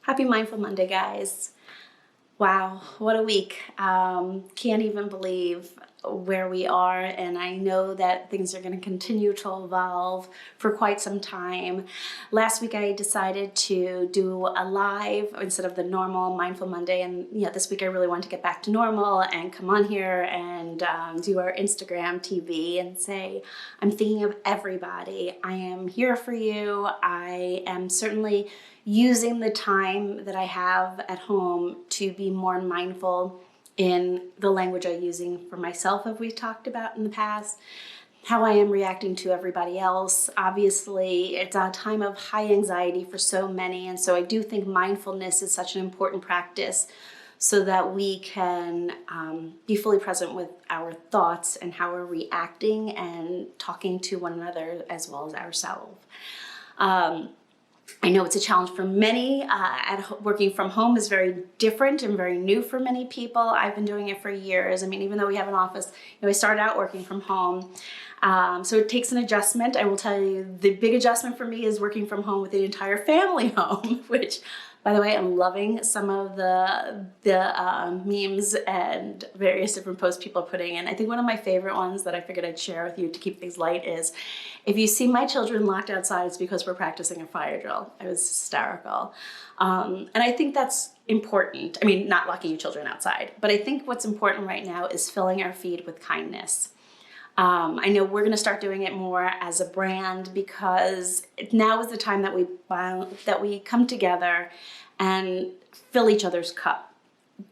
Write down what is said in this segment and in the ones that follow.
Happy Mindful Monday, guys. Wow, what a week. Can't even believe where we are, and I know that things are going to continue to evolve for quite some time. Last week I decided to do a live instead of the normal Mindful Monday, and this week I really wanted to get back to normal and come on here and do our Instagram TV and say, I'm thinking of everybody. I am here for you. I am certainly using the time that I have at home to be more mindful in the language I'm using for myself, as we've talked about in the past, how I am reacting to everybody else. Obviously, it's a time of high anxiety for so many, and so I do think mindfulness is such an important practice so that we can be fully present with our thoughts and how we're reacting and talking to one another as well as ourselves. I know it's a challenge for many. Working from home is very different and very new for many people. I've been doing it for years. I mean, even though we have an office, I started out working from home. So it takes an adjustment. I will tell you, the big adjustment for me is working from home with the entire family home, which, by the way, I'm loving some of the memes and various different posts people are putting in. I think one of my favorite ones that I figured I'd share with you to keep things light is, if you see my children locked outside, it's because we're practicing a fire drill. I was hysterical. And I think that's important. I mean, not locking your children outside, but I think what's important right now is filling our feed with kindness. I know we're going to start doing it more as a brand because now is the time that we come together and fill each other's cup.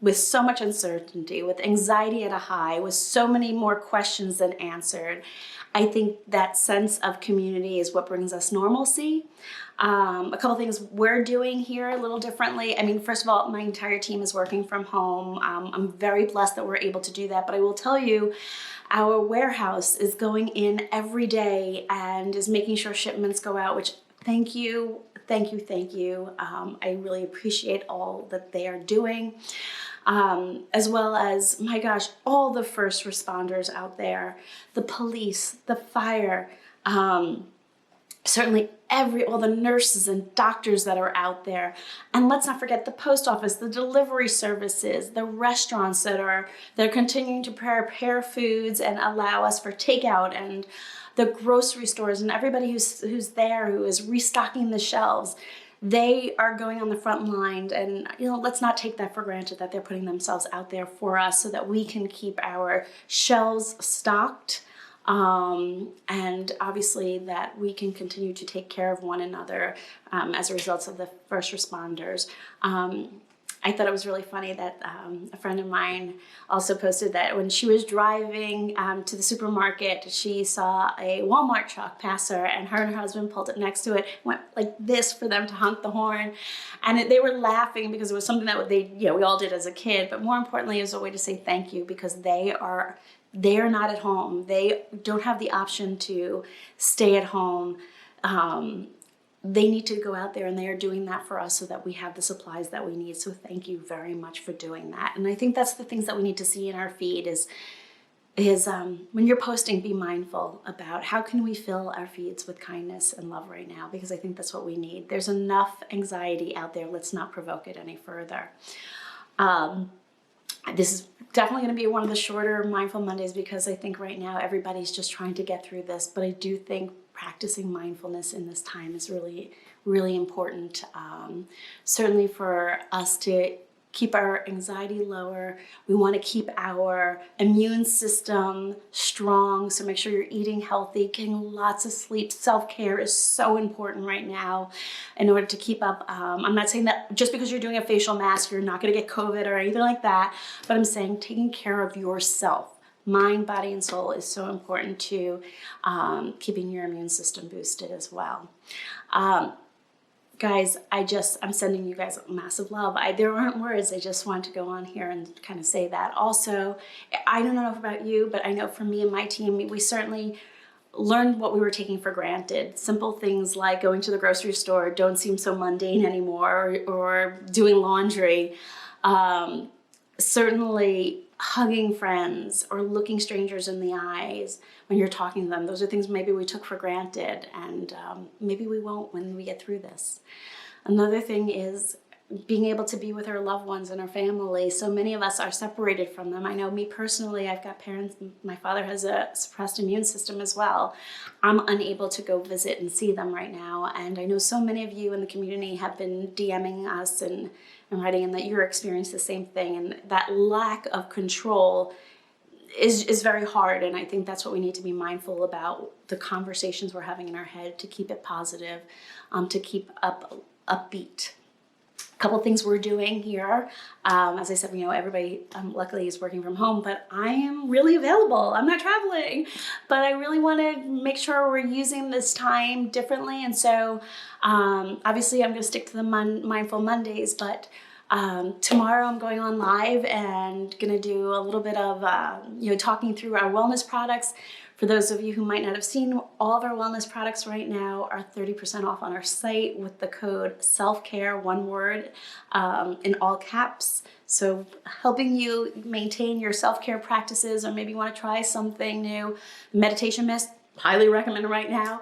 With so much uncertainty, with anxiety at a high, with so many more questions than answered, I think that sense of community is what brings us normalcy. A couple things we're doing here a little differently. I mean, first of all, my entire team is working from home. I'm very blessed that we're able to do that, but I will tell you, our warehouse is going in every day and is making sure shipments go out, which thank you. I really appreciate all that they are doing. As well as, my gosh, all the first responders out there, the police, the fire, certainly all the nurses and doctors that are out there. And let's not forget the post office, the delivery services, the restaurants they're continuing to prepare foods and allow us for takeout, and the grocery stores and everybody who's there, who is restocking the shelves. They are going on the front line, and let's not take that for granted that they're putting themselves out there for us so that we can keep our shelves stocked, and obviously that we can continue to take care of one another as a result of the first responders. I thought it was really funny that a friend of mine also posted that when she was driving to the supermarket, she saw a Walmart truck pass her, and her husband pulled up next to it, went like this for them to honk the horn. And they were laughing because it was something that we all did as a kid, but more importantly, it was a way to say thank you, because they are not at home. They don't have the option to stay at home. They need to go out there, and they are doing that for us so that we have the supplies that we need. So thank you very much for doing that. And I think that's the things that we need to see in our feed is when you're posting, be mindful about how can we fill our feeds with kindness and love right now, because I think that's what we need. There's enough anxiety out there. Let's not provoke it any further. This is definitely going to be one of the shorter Mindful Mondays because I think right now everybody's just trying to get through this, but I do think practicing mindfulness in this time is really, really important. Certainly for us to keep our anxiety lower. We want to keep our immune system strong. So make sure you're eating healthy, getting lots of sleep. Self-care is so important right now in order to keep up. I'm not saying that just because you're doing a facial mask, you're not going to get COVID or anything like that, but I'm saying taking care of yourself. Mind, body, and soul is so important to keeping your immune system boosted as well. Guys, I'm sending you guys massive love. There aren't words. I just want to go on here and kind of say that. Also, I don't know about you, but I know for me and my team, we certainly learned what we were taking for granted. Simple things like going to the grocery store don't seem so mundane anymore, or doing laundry. Certainly hugging friends or looking strangers in the eyes when you're talking to them. Those are things maybe we took for granted, and maybe we won't when we get through this. Another thing is being able to be with our loved ones and our family. So many of us are separated from them. I know me personally, I've got parents, my father has a suppressed immune system as well. I'm unable to go visit and see them right now. And I know so many of you in the community have been DMing us and writing in that you're experiencing the same thing. And that lack of control is very hard, and I think that's what we need to be mindful about, the conversations we're having in our head, to keep it positive, to keep upbeat. A couple things we're doing here. As I said, everybody luckily is working from home, but I am really available. I'm not traveling, but I really want to make sure we're using this time differently. And so obviously I'm going to stick to the Mindful Mondays, but tomorrow I'm going on live and going to do a little bit of talking through our wellness products. For those of you who might not have seen, all of our wellness products right now are 30% off on our site with the code Selfcare, one word, in all caps. So helping you maintain your self-care practices, or maybe you want to try something new. Meditation mist, highly recommend right now.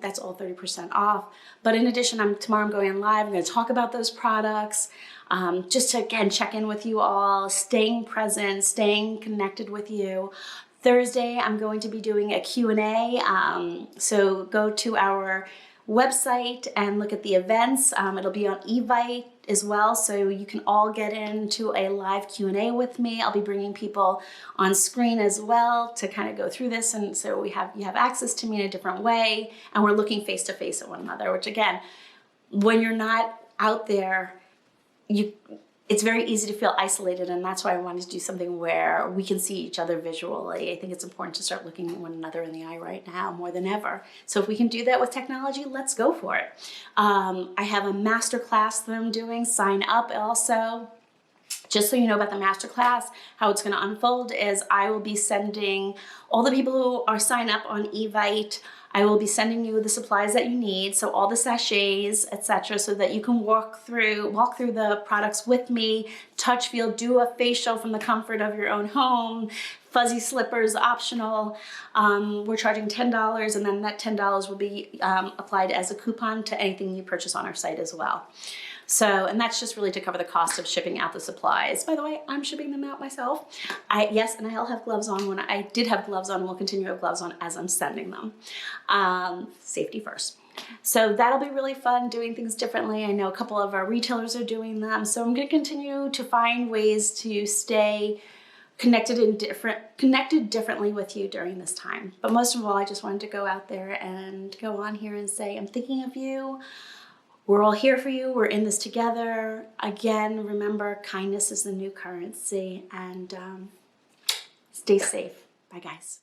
That's all 30% off. But in addition, tomorrow I'm going live. I'm going to talk about those products, just to, again, check in with you all, staying present, staying connected with you. Thursday, I'm going to be doing a Q&A. So go to our website and look at the events. It'll be on Evite as well, so you can all get into a live Q&A with me. I'll be bringing people on screen as well to kind of go through this, and so you have access to me in a different way, and we're looking face to face at one another, which again, when you're not out there, it's very easy to feel isolated, and that's why I wanted to do something where we can see each other visually. I think it's important to start looking one another in the eye right now more than ever. So if we can do that with technology, let's go for it. I have a master class that I'm doing. Sign up also. Just so you know about the masterclass, how it's going to unfold is I will be sending all the people who are signed up on Evite, I will be sending you the supplies that you need, so all the sachets, etc., so that you can walk through the products with me, touch, feel, do a facial from the comfort of your own home. Fuzzy slippers optional. We're charging $10, and then that $10 will be applied as a coupon to anything you purchase on our site as well. So, and that's just really to cover the cost of shipping out the supplies. By the way, I'm shipping them out myself. Yes, and I'll have gloves on. When I did have gloves on, we'll continue to have gloves on as I'm sending them. Safety first. So that'll be really fun, doing things differently. I know a couple of our retailers are doing them. So I'm going to continue to find ways to stay connected differently with you during this time. But most of all, I just wanted to go out there and go on here and say, I'm thinking of you. We're all here for you. We're in this together. Again, remember, kindness is the new currency, and stay safe. Bye, guys.